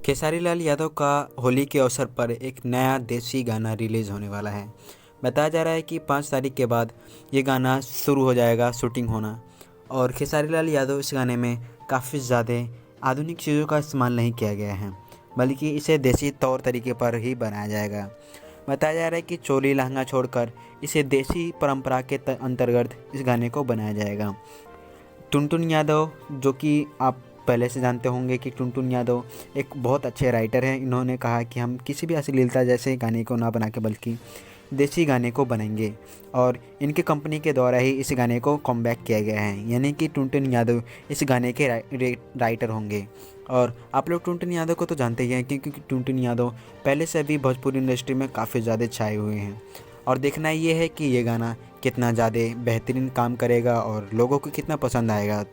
खेसारी लाल यादव का होली के अवसर पर एक नया देसी गाना रिलीज़ होने वाला है। बताया जा रहा है कि 5 तारीख के बाद ये गाना शुरू हो जाएगा शूटिंग होना। और खेसारी लाल यादव इस गाने में काफ़ी ज़्यादा आधुनिक चीज़ों का इस्तेमाल नहीं किया गया है, बल्कि इसे देसी तौर तरीके पर ही बनाया जाएगा। बताया जा रहा है कि चोली लहंगा छोड़कर इसे देसी परंपरा के अंतर्गत इस गाने को बनाया जाएगा। टुनटुन यादव, जो कि आप पहले से जानते होंगे कि टुनटुन यादव एक बहुत अच्छे राइटर हैं, इन्होंने कहा कि हम किसी भी अश्लीलता जैसे गाने को ना बना के बल्कि देसी गाने को बनाएंगे। और इनके कंपनी के द्वारा ही इस गाने को कमबैक किया गया है, यानी कि टुनटुन यादव इस गाने के राइटर होंगे। और आप लोग टुनटुन यादव को तो जानते ही हैं, क्योंकि टुनटुन यादव पहले से भी भोजपुरी इंडस्ट्री में काफ़ी ज़्यादा छाए हुए हैं। और देखना ये है कि ये गाना कितना ज़्यादा बेहतरीन काम करेगा और लोगों को कितना पसंद आएगा।